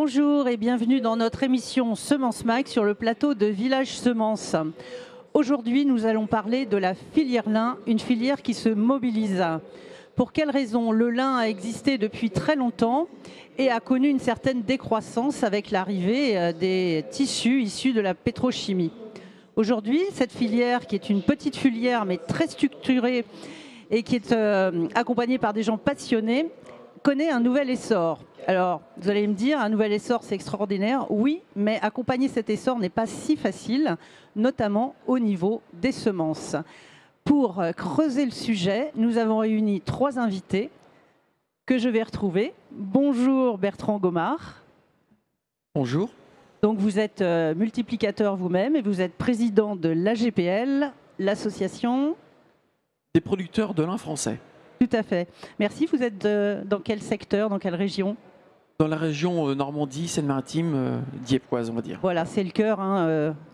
Bonjour et bienvenue dans notre émission Semence Mag sur le plateau de Village Semence. Aujourd'hui, nous allons parler de la filière lin, une filière qui se mobilise. Pour quelles raisons? Le lin a existé depuis très longtemps et a connu une certaine décroissance avec l'arrivée des tissus issus de la pétrochimie. Aujourd'hui, cette filière, qui est une petite filière mais très structurée et qui est accompagnée par des gens passionnés, connaît un nouvel essor. Alors, vous allez me dire, un nouvel essor, c'est extraordinaire. Oui, mais accompagner cet essor n'est pas si facile, notamment au niveau des semences. Pour creuser le sujet, nous avons réuni 3 invités que je vais retrouver. Bonjour Bertrand Gomard. Bonjour. Donc vous êtes multiplicateur vous-même et vous êtes président de l'AGPL, l'association Des producteurs de lin français. Tout à fait. Merci. Vous êtes dans quel secteur, dans quelle région? Dans la région Normandie, Seine-Maritime, Dieppe-Oise, on va dire. Voilà, c'est le cœur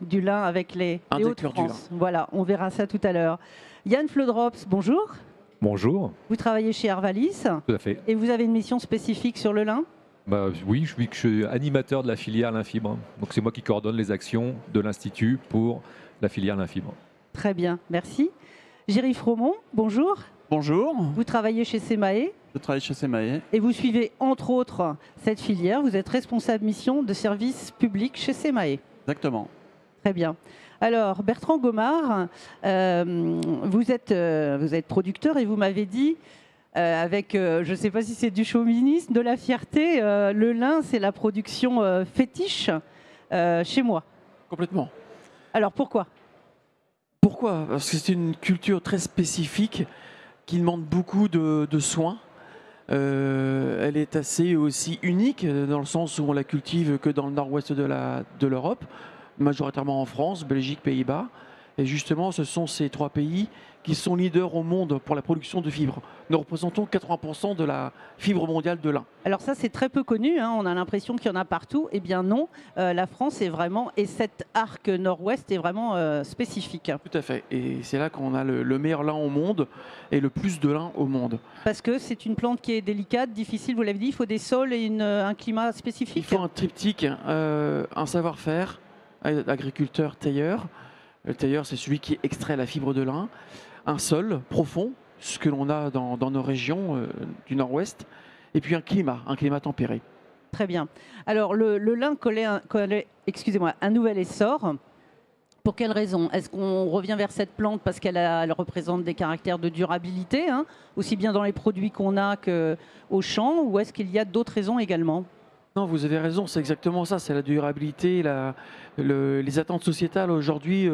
du lin avec les Hauts-de-France. Voilà, on verra ça tout à l'heure. Yann Flodrops, bonjour. Bonjour. Vous travaillez chez Arvalis. Tout à fait. Et vous avez une mission spécifique sur le lin? Oui, je suis animateur de la filière lin-fibre. Donc c'est moi qui coordonne les actions de l'Institut pour la filière lin-fibre. Très bien, merci. Géry Fromont, bonjour. Bonjour. Vous travaillez chez Semae. Je travaille chez Semae. Et vous suivez entre autres cette filière. Vous êtes responsable mission de service public chez Semae. Exactement. Très bien. Alors Bertrand Gomard, vous êtes producteur et vous m'avez dit, avec, je ne sais pas si c'est du chauvinisme, de la fierté, le lin c'est la production fétiche chez moi. Complètement. Alors pourquoi? Pourquoi? Parce que c'est une culture très spécifique qui demande beaucoup de soins. Elle est assez aussi unique dans le sens où on la cultive que dans le nord-ouest de l'Europe, majoritairement en France, Belgique, Pays-Bas. Et justement, ce sont ces 3 pays qui sont leaders au monde pour la production de fibres. Nous représentons 80% de la fibre mondiale de lin. Alors ça, c'est très peu connu, hein. On a l'impression qu'il y en a partout. Eh bien non, la France est vraiment, et cet arc nord-ouest est vraiment spécifique. Tout à fait. Et c'est là qu'on a le meilleur lin au monde et le plus de lin au monde. Parce que c'est une plante qui est délicate, difficile, vous l'avez dit, il faut des sols et un climat spécifique. Il faut un triptyque, un savoir-faire, agriculteur, tailleur. Le tailleur, c'est celui qui extrait la fibre de lin. Un sol profond, ce que l'on a dans nos régions du nord-ouest. Et puis un climat tempéré. Très bien. Alors le lin connaît un nouvel essor. Pour quelle raison? Est-ce qu'on revient vers cette plante parce qu'elle représente des caractères de durabilité, hein, aussi bien dans les produits qu'on a qu'au champ, ou est-ce qu'il y a d'autres raisons également? Non, vous avez raison, c'est exactement ça. C'est la durabilité, les attentes sociétales aujourd'hui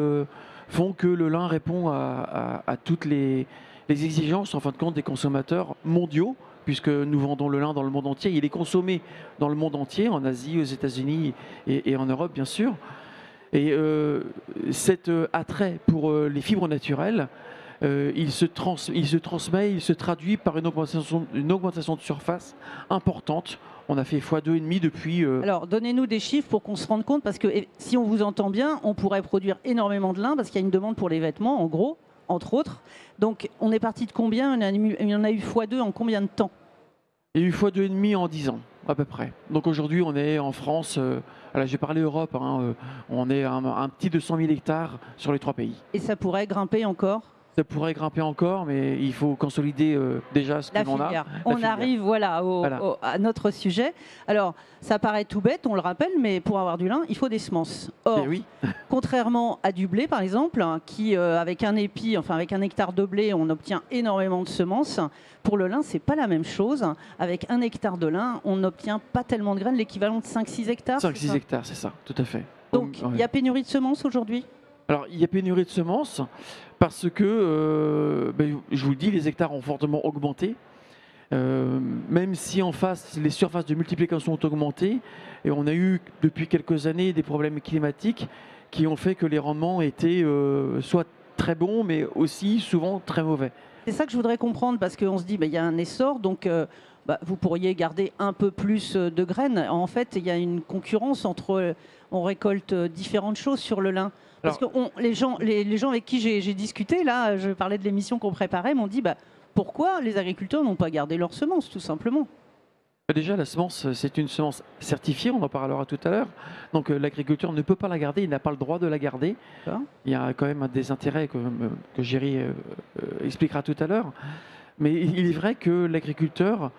font que le lin répond à toutes les exigences en fin de compte des consommateurs mondiaux, puisque nous vendons le lin dans le monde entier. Il est consommé dans le monde entier, en Asie, aux États-Unis et en Europe bien sûr. Et cet attrait pour les fibres naturelles, il se transmet, il se traduit par une augmentation de surface importante. On a fait x2,5 depuis... Alors, donnez-nous des chiffres pour qu'on se rende compte, parce que si on vous entend bien, on pourrait produire énormément de lin, parce qu'il y a une demande pour les vêtements, en gros, entre autres. Donc, on est parti de combien? Il y en a eu x2 en combien de temps? Il y a eu x2,5 en 10 ans, à peu près. Donc aujourd'hui, on est en France, j'ai parlé Europe, hein, on est un petit 200 000 hectares sur les 3 pays. Et ça pourrait grimper encore? Ça pourrait grimper encore, mais il faut consolider déjà ce que l'on a. On arrive voilà, à notre sujet. Alors, ça paraît tout bête, on le rappelle, mais pour avoir du lin, il faut des semences. Or, oui. Contrairement à du blé, par exemple, qui, avec un épi, enfin avec un hectare de blé, on obtient énormément de semences. Pour le lin, c'est pas la même chose. Avec 1 hectare de lin, on n'obtient pas tellement de graines, l'équivalent de 5-6 hectares. 5-6 hectares, c'est ça, tout à fait. Donc, il y a pénurie de semences aujourd'hui? Alors, il y a pénurie de semences parce que, je vous le dis, les hectares ont fortement augmenté. Même si en face, les surfaces de multiplication ont augmenté, et on a eu depuis quelques années des problèmes climatiques qui ont fait que les rendements étaient soit très bons, mais aussi souvent très mauvais. C'est ça que je voudrais comprendre, parce qu'on se dit, il y a un essor, donc vous pourriez garder un peu plus de graines. En fait, il y a une concurrence entre... on récolte différentes choses sur le lin. Parce que les gens avec qui j'ai discuté, là, je parlais de l'émission qu'on préparait, m'ont dit pourquoi les agriculteurs n'ont pas gardé leurs semences, tout simplement? Déjà, la semence, c'est une semence certifiée, on en parlera tout à l'heure. Donc l'agriculteur ne peut pas la garder, il n'a pas le droit de la garder. D'accord. Il y a quand même des intérêts que Géry expliquera tout à l'heure. Mais il est vrai que l'agriculteur,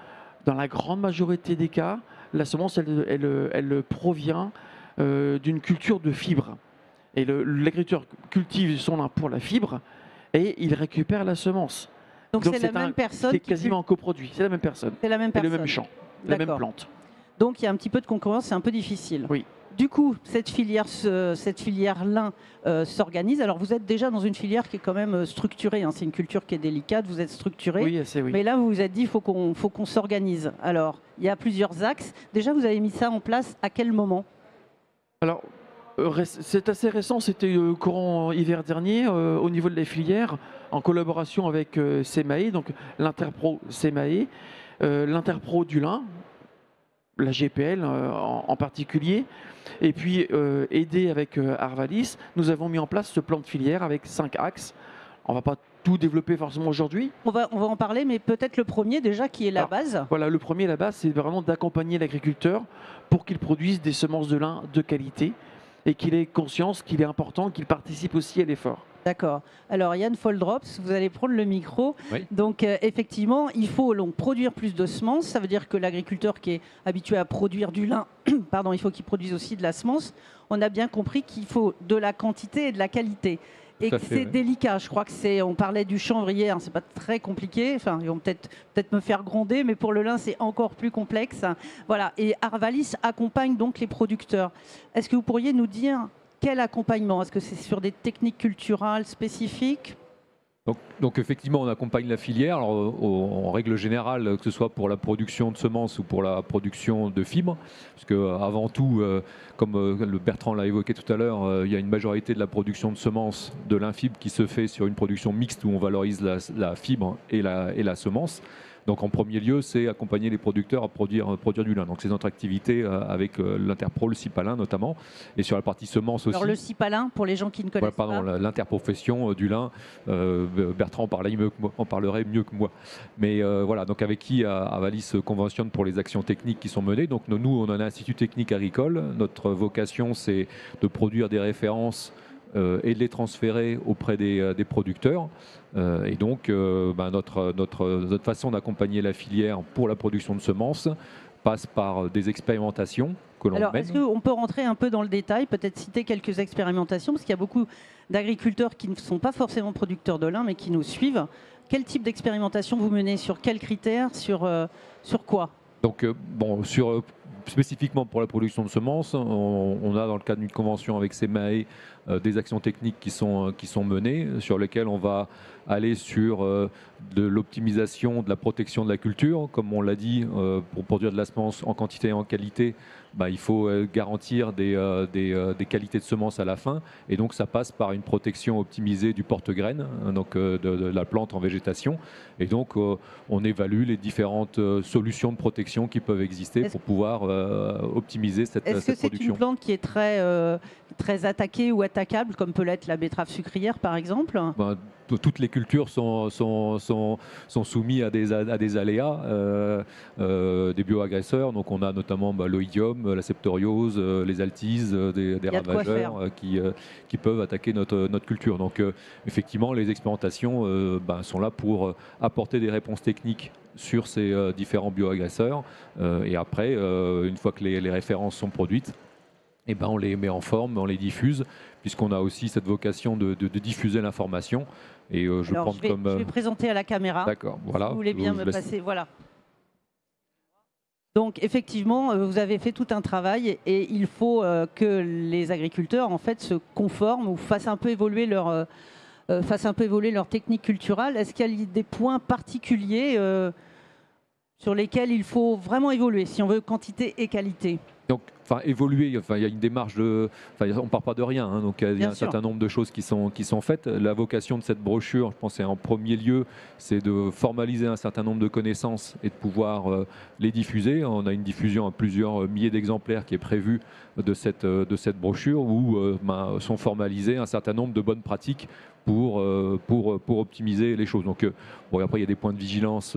dans la grande majorité des cas, la semence, elle provient d'une culture de fibres. Et l'agriculteur cultive son lin pour la fibre et il récupère la semence. Donc c'est la même personne. C'est quasiment un coproduit, c'est la même personne. C'est la même Et personne. le même champ, la même plante. Donc il y a un petit peu de concurrence, c'est un peu difficile. Oui. Du coup, cette filière lin s'organise. Alors vous êtes déjà dans une filière qui est quand même structurée, hein. C'est une culture qui est délicate, vous êtes structuré. Oui, assez, oui. Mais là, vous vous êtes dit, il faut qu'on s'organise. Alors, il y a plusieurs axes. Déjà, vous avez mis ça en place à quel moment? Alors, c'est assez récent, c'était courant hiver dernier, au niveau de la filière, en collaboration avec SEMAE, donc l'Interpro SEMAE, l'Interpro du lin, la GPL en particulier, et puis aidé avec Arvalis, nous avons mis en place ce plan de filière avec 5 axes. On ne va pas tout développer forcément aujourd'hui. On va en parler, mais peut-être le premier déjà qui est la base. Voilà, le premier, la base, c'est vraiment d'accompagner l'agriculteur pour qu'il produise des semences de lin de qualité et qu'il ait conscience qu'il est important, qu'il participe aussi à l'effort. D'accord. Alors Yann Foldrops, vous allez prendre le micro. Oui. Donc effectivement, il faut donc produire plus de semences. Ça veut dire que l'agriculteur qui est habitué à produire du lin, pardon, il faut qu'il produise aussi de la semence. On a bien compris qu'il faut de la quantité et de la qualité. Et que c'est délicat. Je crois que on parlait du chanvre hier, c'est pas très compliqué. Enfin, ils vont peut-être me faire gronder, mais pour le lin, c'est encore plus complexe. Voilà. Et Arvalis accompagne donc les producteurs. Est-ce que vous pourriez nous dire quel accompagnement? Est-ce que c'est sur des techniques culturelles spécifiques? Donc effectivement, on accompagne la filière. Alors, en règle générale, que ce soit pour la production de semences ou pour la production de fibres, parce que avant tout, comme le Bertrand l'a évoqué tout à l'heure, il y a une majorité de la production de semences de l'infibre qui se fait sur une production mixte où on valorise la fibre et la semence. Donc en premier lieu, c'est accompagner les producteurs à produire du lin. Donc c'est notre activité avec l'Interpro, le Cipalin notamment, et sur la partie semence aussi. Alors le Cipalin, pour les gens qui ne connaissent pas. L'interprofession du lin, Bertrand en parlerait mieux que moi. Mais voilà, donc avec qui Arvalis conventionne pour les actions techniques qui sont menées. Donc nous, on a un institut technique agricole. Notre vocation, c'est de produire des références et de les transférer auprès des producteurs. Et donc, notre façon d'accompagner la filière pour la production de semences passe par des expérimentations que l'on mène. Alors, est-ce qu'on peut rentrer un peu dans le détail, peut-être citer quelques expérimentations, parce qu'il y a beaucoup d'agriculteurs qui ne sont pas forcément producteurs de lin, mais qui nous suivent. Quel type d'expérimentation vous menez? Sur quels critères? Sur quoi? Donc, spécifiquement pour la production de semences, on a dans le cadre d'une convention avec SEMAE des actions techniques qui sont menées, sur lesquelles on va aller sur de l'optimisation de la protection de la culture. Comme on l'a dit, pour produire de la semence en quantité et en qualité, il faut garantir des qualités de semences à la fin. Et donc ça passe par une protection optimisée du porte-graines, donc de la plante en végétation. Et donc on évalue les différentes solutions de protection qui peuvent exister pour pouvoir optimiser cette production. Est-ce que c'est une plante qui est très attaquée ou attaquable, comme peut l'être la betterave sucrière par exemple? Toutes les cultures sont soumises à des aléas, des bioagresseurs. Donc on a notamment l'oïdium, la septoriose, les altises, des ravageurs qui peuvent attaquer notre culture. Donc effectivement, les expérimentations sont là pour apporter des réponses techniques sur ces différents bioagresseurs. Et après, une fois que les références sont produites, on les met en forme, on les diffuse, puisqu'on a aussi cette vocation de diffuser l'information. Et je vais présenter à la caméra. D'accord, voilà. Si vous voulez bien me passer, voilà. Donc effectivement, vous avez fait tout un travail et il faut que les agriculteurs en fait se conforment ou fassent un peu évoluer leur technique culturelle. Est-ce qu'il y a des points particuliers sur lesquels il faut vraiment évoluer si on veut quantité et qualité? Donc, évoluer, il y a une démarche on ne part pas de rien, hein, donc il y a un certain nombre de choses qui sont faites. La vocation de cette brochure, je pense, c'est en premier lieu, c'est de formaliser un certain nombre de connaissances et de pouvoir les diffuser. On a une diffusion à plusieurs milliers d'exemplaires qui est prévue de cette brochure où sont formalisées un certain nombre de bonnes pratiques pour optimiser les choses. Donc, après, il y a des points de vigilance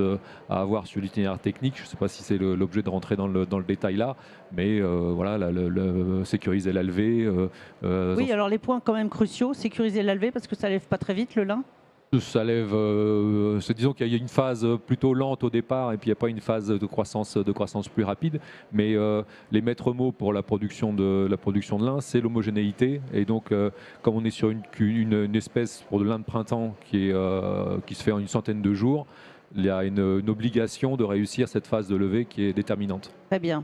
à avoir sur l'itinéraire technique. Je ne sais pas si c'est l'objet de rentrer dans le détail là, mais voilà, sécuriser la levée. Oui, alors les points quand même cruciaux, sécuriser la levée parce que ça lève pas très vite le lin. Ça lève, disons qu'il y a une phase plutôt lente au départ et puis il n'y a pas une phase de croissance plus rapide. Mais les maîtres mots pour la production de lin, c'est l'homogénéité. Et donc, comme on est sur une espèce pour de lin de printemps qui se fait en une centaine de jours, il y a une obligation de réussir cette phase de levée qui est déterminante. Très bien.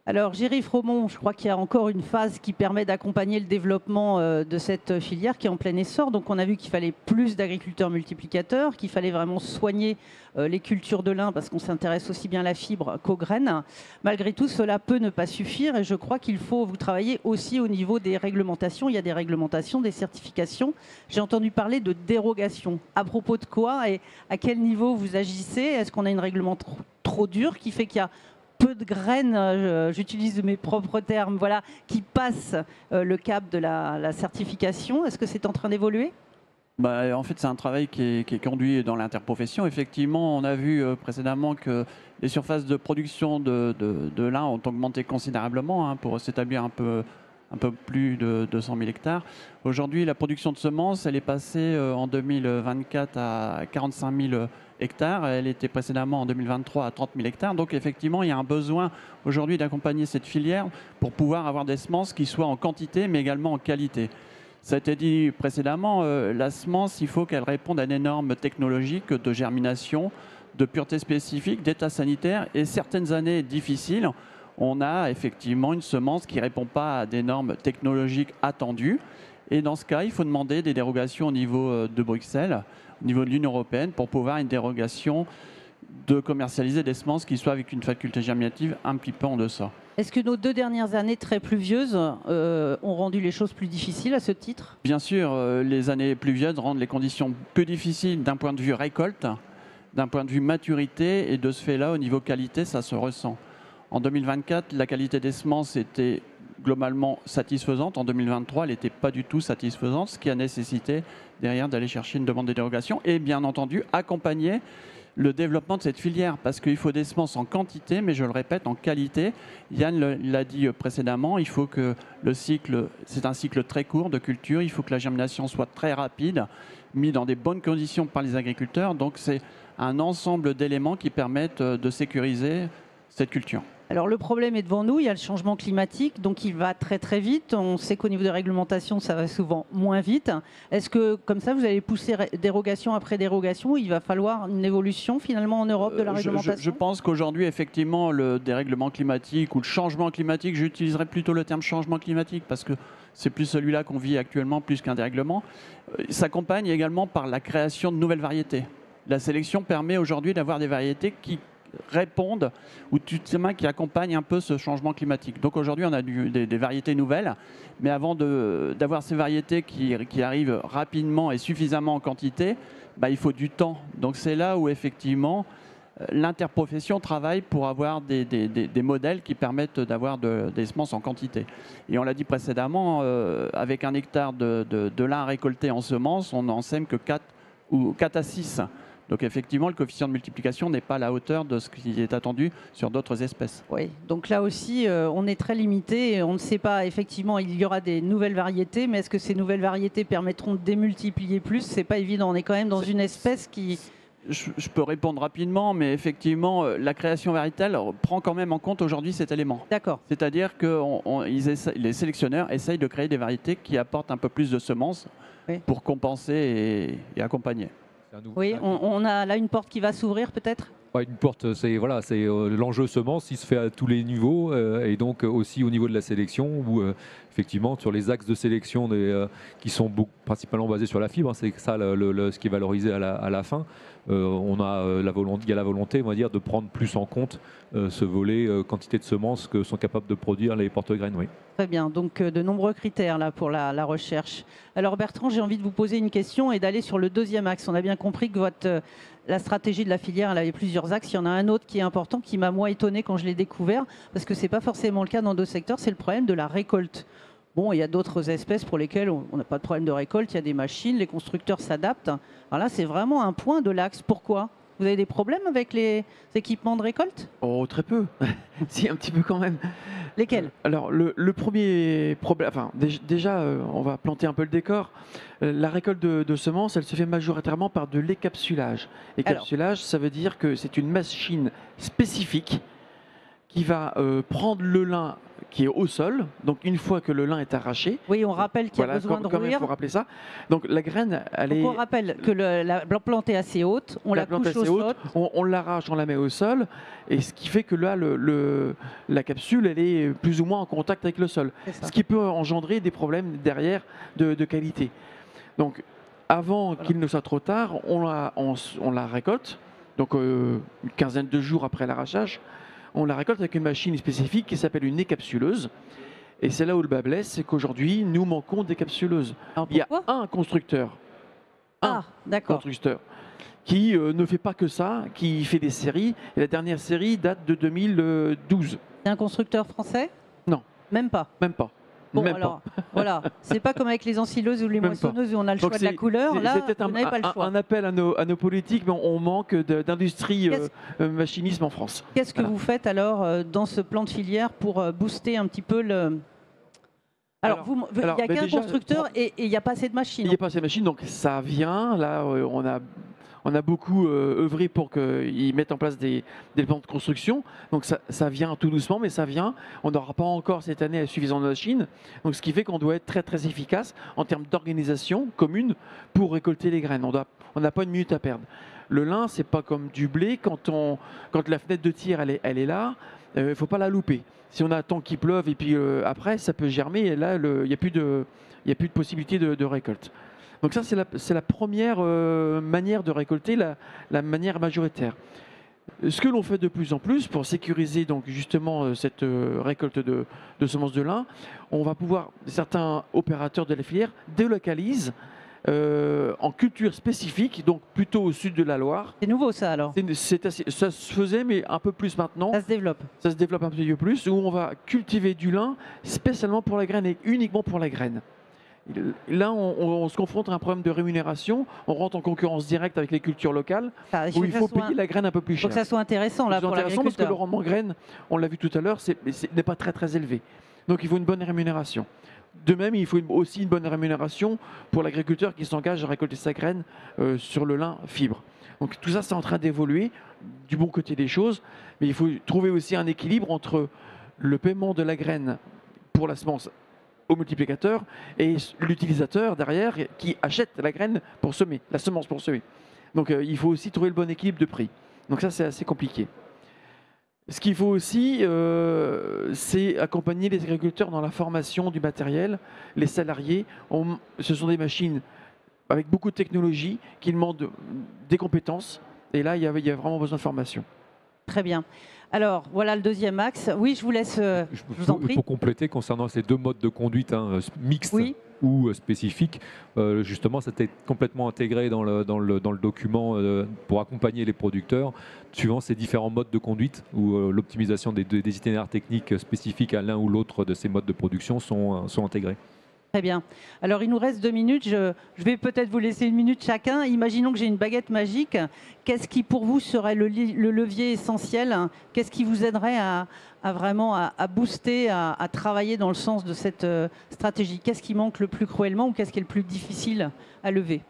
Alors, Géry Fromont, je crois qu'il y a encore une phase qui permet d'accompagner le développement de cette filière qui est en plein essor. Donc, on a vu qu'il fallait plus d'agriculteurs multiplicateurs, qu'il fallait vraiment soigner les cultures de lin parce qu'on s'intéresse aussi bien à la fibre qu'aux graines. Malgré tout, cela peut ne pas suffire et je crois qu'il faut vous travailler aussi au niveau des réglementations. Il y a des réglementations, des certifications. J'ai entendu parler de dérogation. À propos de quoi et à quel niveau vous agissez? Est-ce qu'on a une réglementation trop dure qui fait qu'il y a peu de graines, j'utilise mes propres termes, voilà, qui passent le cap de la certification? Est-ce que c'est en train d'évoluer? En fait, c'est un travail qui est conduit dans l'interprofession. Effectivement, on a vu précédemment que les surfaces de production de lin ont augmenté considérablement pour s'établir un peu plus de 200 000 hectares. Aujourd'hui, la production de semences, elle est passée en 2024 à 45 000 hectares. Elle était précédemment en 2023 à 30 000 hectares. Donc effectivement, il y a un besoin aujourd'hui d'accompagner cette filière pour pouvoir avoir des semences qui soient en quantité mais également en qualité. Ça a été dit précédemment, la semence, il faut qu'elle réponde à des normes technologiques de germination, de pureté spécifique, d'état sanitaire. Et certaines années difficiles, on a effectivement une semence qui ne répond pas à des normes technologiques attendues. Et dans ce cas, il faut demander des dérogations au niveau de Bruxelles, au niveau de l'Union européenne, pour pouvoir une dérogation de commercialiser des semences qui soient avec une faculté germinative un petit peu en deçà. Est-ce que nos 2 dernières années très pluvieuses ont rendu les choses plus difficiles à ce titre? Bien sûr, les années pluvieuses rendent les conditions plus difficiles d'un point de vue récolte, d'un point de vue maturité, et de ce fait-là, au niveau qualité, ça se ressent. En 2024, la qualité des semences était globalement satisfaisante. En 2023, elle n'était pas du tout satisfaisante, ce qui a nécessité derrière d'aller chercher une demande de dérogation et bien entendu accompagner le développement de cette filière parce qu'il faut des semences en quantité, mais je le répète, en qualité. Yann l'a dit précédemment, il faut que le cycle, c'est un cycle très court de culture, il faut que la germination soit très rapide, mis dans des bonnes conditions par les agriculteurs. Donc c'est un ensemble d'éléments qui permettent de sécuriser cette culture. Alors le problème est devant nous, il y a le changement climatique, donc il va très très vite. On sait qu'au niveau des réglementations, ça va souvent moins vite. Est-ce que comme ça, vous allez pousser dérogation après dérogation? Il va falloir une évolution finalement en Europe de la réglementation? Je pense qu'aujourd'hui, effectivement, le dérèglement climatique ou le changement climatique, j'utiliserais plutôt le terme changement climatique parce que c'est plus celui-là qu'on vit actuellement plus qu'un dérèglement, s'accompagne également par la création de nouvelles variétés. La sélection permet aujourd'hui d'avoir des variétés qui répondent ou qui accompagnent un peu ce changement climatique. Donc aujourd'hui, on a des variétés nouvelles, mais avant d'avoir ces variétés qui arrivent rapidement et suffisamment en quantité, il faut du temps. Donc c'est là où effectivement l'interprofession travaille pour avoir des modèles qui permettent d'avoir des semences en quantité. Et on l'a dit précédemment, avec un hectare de lin récolté en semences, on n'en sème que 4 à 6. Donc effectivement, le coefficient de multiplication n'est pas à la hauteur de ce qui est attendu sur d'autres espèces. Oui, donc là aussi, on est très limité. On ne sait pas, effectivement, il y aura des nouvelles variétés, mais est-ce que ces nouvelles variétés permettront de démultiplier plus? C'est pas évident. On est quand même dans une espèce qui... Je peux répondre rapidement, mais effectivement, la création variétale prend quand même en compte aujourd'hui cet élément. D'accord. C'est-à-dire que les sélectionneurs essayent de créer des variétés qui apportent un peu plus de semences pour compenser et accompagner. Oui, on a là une porte qui va s'ouvrir peut-être? Une porte, c'est l'enjeu semence, il se fait à tous les niveaux et donc aussi au niveau de la sélection où effectivement sur les axes de sélection qui sont principalement basé sur la fibre, hein, c'est ça ce qui est valorisé à la fin. On a il y a la volonté, on va dire, de prendre plus en compte ce volet quantité de semences que sont capables de produire les porte-graines. Oui. Très bien, donc de nombreux critères là pour la recherche. Alors Bertrand, j'ai envie de vous poser une question et d'aller sur le deuxième axe. On a bien compris que la stratégie de la filière, elle avait plusieurs axes. Il y en a un autre qui est important, qui m'a moi étonné quand je l'ai découvert, parce que ce n'est pas forcément le cas dans d'autres secteurs, c'est le problème de la récolte. Bon, il y a d'autres espèces pour lesquelles on n'a pas de problème de récolte, il y a des machines, les constructeurs s'adaptent. Alors là, c'est vraiment un point de l'axe. Pourquoi ? Vous avez des problèmes avec les équipements de récolte ? Oh, très peu. Si, un petit peu quand même. Lesquels ? Alors, le premier problème, enfin, déjà, on va planter un peu le décor. La récolte de semences, elle se fait majoritairement par de l'écapsulage. L'écapsulage, ça veut dire que c'est une machine spécifique qui va prendre le lin qui est au sol. Donc, une fois que le lin est arraché. Oui, on rappelle qu'il y a besoin de quand même, il faut rappeler ça. Donc, la graine, on rappelle que la plante est assez haute, on la couche au sol. On l'arrache, on la met au sol. Et ce qui fait que là, la capsule, elle est plus ou moins en contact avec le sol. Ce qui peut engendrer des problèmes derrière de qualité. Donc, avant qu'il ne soit trop tard, on la récolte. Donc, une quinzaine de jours après l'arrachage. On la récolte avec une machine spécifique qui s'appelle une écapsuleuse. Et c'est là où le bas blesse, c'est qu'aujourd'hui, nous manquons d'écapsuleuses. Il y a un constructeur, qui ne fait pas que ça, qui fait des séries. Et la dernière série date de 2012. C'est un constructeur français ? Non. Même pas ? Même pas. Bon, alors, voilà, c'est pas comme avec les ensileuses ou les moissonneuses où on a le choix de la couleur. Là, vous n'avez pas le choix. Un appel à nos politiques, mais on manque d'industrie machinisme en France. Qu'est-ce que vous faites alors dans ce plan de filière pour booster un petit peu le... Alors, il n'y a qu'un constructeur et il n'y a pas assez de machines. Il n'y a pas assez de machines, donc ça vient. Là, on a beaucoup œuvré pour qu'ils mettent en place des plans de construction. Donc ça vient tout doucement, mais ça vient. On n'aura pas encore cette année suffisamment de machines. Donc ce qui fait qu'on doit être très très efficace en termes d'organisation commune pour récolter les graines. On n'a pas une minute à perdre. Le lin, c'est pas comme du blé. Quand la fenêtre de tir elle est là, il ne faut pas la louper. Si on attend qu'il pleuve et puis après, ça peut germer. Et là, il n'y a plus de possibilité de récolte. Donc ça, c'est la première manière de récolter, la manière majoritaire. Ce que l'on fait de plus en plus pour sécuriser donc justement cette récolte de semences de lin, on va pouvoir, certains opérateurs de la filière délocalisent en culture spécifique, donc plutôt au sud de la Loire. C'est nouveau ça alors ? Ça se faisait, mais un peu plus maintenant. Ça se développe. Ça se développe un petit peu plus, où on va cultiver du lin spécialement pour la graine et uniquement pour la graine. Là, on se confronte à un problème de rémunération. On rentre en concurrence directe avec les cultures locales, où il faut payer la graine un peu plus cher. Il faut que ça soit intéressant là pour l'agriculteur. Parce que le rendement graine, on l'a vu tout à l'heure, n'est pas très très élevé. Donc il faut une bonne rémunération. De même, il faut aussi une bonne rémunération pour l'agriculteur qui s'engage à récolter sa graine sur le lin fibre. Donc tout ça, c'est en train d'évoluer du bon côté des choses, mais il faut trouver aussi un équilibre entre le paiement de la graine pour la semence au multiplicateur et l'utilisateur derrière qui achète la graine pour semer, la semence pour semer. Donc il faut aussi trouver le bon équilibre de prix. Donc ça, c'est assez compliqué. Ce qu'il faut aussi, c'est accompagner les agriculteurs dans la formation du matériel. Les salariés, ce sont des machines avec beaucoup de technologie qui demandent des compétences. Et là, il y a vraiment besoin de formation. Très bien. Alors, voilà le deuxième axe. Oui, je vous laisse, je vous en prie. Pour compléter, concernant ces deux modes de conduite mixtes ou spécifiques, justement, c'était complètement intégré dans le document pour accompagner les producteurs, suivant ces différents modes de conduite, où l'optimisation des itinéraires techniques spécifiques à l'un ou l'autre de ces modes de production sont intégrés. Très bien. Alors, il nous reste 2 minutes. Je vais peut-être vous laisser 1 minute chacun. Imaginons que j'ai une baguette magique. Qu'est-ce qui, pour vous, serait le levier essentiel ? Qu'est-ce qui vous aiderait à vraiment à booster, à travailler dans le sens de cette stratégie ? Qu'est-ce qui manque le plus cruellement ou qu'est-ce qui est le plus difficile à lever ?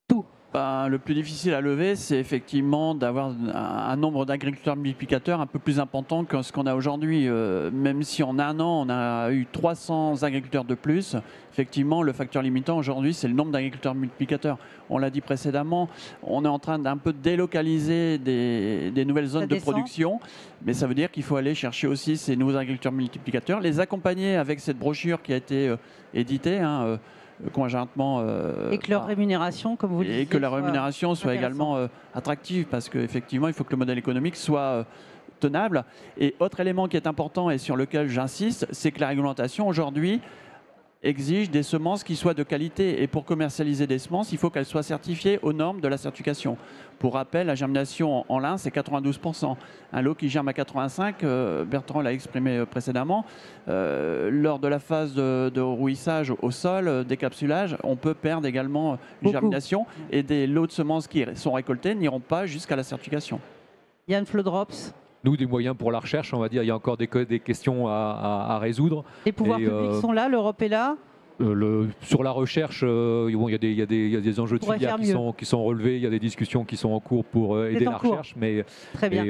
Tout. Le plus difficile à lever, c'est effectivement d'avoir un nombre d'agriculteurs multiplicateurs un peu plus important que ce qu'on a aujourd'hui. Même si en un an, on a eu 300 agriculteurs de plus, effectivement, le facteur limitant aujourd'hui, c'est le nombre d'agriculteurs multiplicateurs. On l'a dit précédemment, on est en train d'un peu délocaliser des nouvelles zones de production, mais ça veut dire qu'il faut aller chercher aussi ces nouveaux agriculteurs multiplicateurs, les accompagner avec cette brochure qui a été éditée, conjointement. Et que leur rémunération, comme vous le disiez, et que la rémunération soit également attractive, parce qu'effectivement, il faut que le modèle économique soit tenable. Et autre élément qui est important et sur lequel j'insiste, c'est que la réglementation aujourd'hui exige des semences qui soient de qualité. Et pour commercialiser des semences, il faut qu'elles soient certifiées aux normes de la certification. Pour rappel, la germination en lin, c'est 92%. Un lot qui germe à 85%, Bertrand l'a exprimé précédemment, lors de la phase de rouissage au sol, décapsulage, on peut perdre également une germination. Et des lots de semences qui sont récoltés n'iront pas jusqu'à la certification. Yann Flodrops. Nous, des moyens pour la recherche, on va dire, il y a encore des questions à résoudre. Les pouvoirs publics sont là, l'Europe est là. Sur la recherche, il y a des enjeux de filière qui sont relevés, il y a des discussions qui sont en cours pour aider la recherche. Mais, très bien.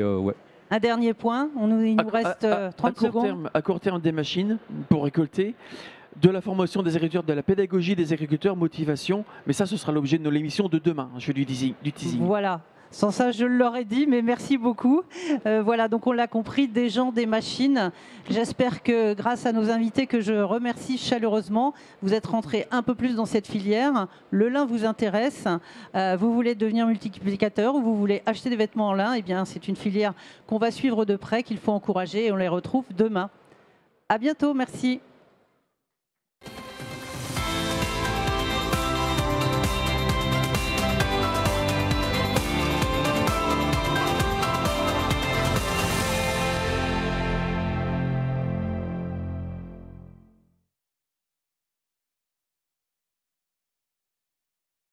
Un dernier point, il nous reste 30 secondes. À court terme, des machines pour récolter, de la formation des agriculteurs, de la pédagogie des agriculteurs, motivation. Mais ça, ce sera l'objet de nos émissions de demain. Je fais du teasing. Voilà. Sans ça, je l'aurais dit, mais merci beaucoup. Voilà, donc on l'a compris, des gens, des machines. J'espère que grâce à nos invités, que je remercie chaleureusement, vous êtes rentrés un peu plus dans cette filière. Le lin vous intéresse, vous voulez devenir multiplicateur ou vous voulez acheter des vêtements en lin, eh bien c'est une filière qu'on va suivre de près, qu'il faut encourager et on les retrouve demain. À bientôt, merci.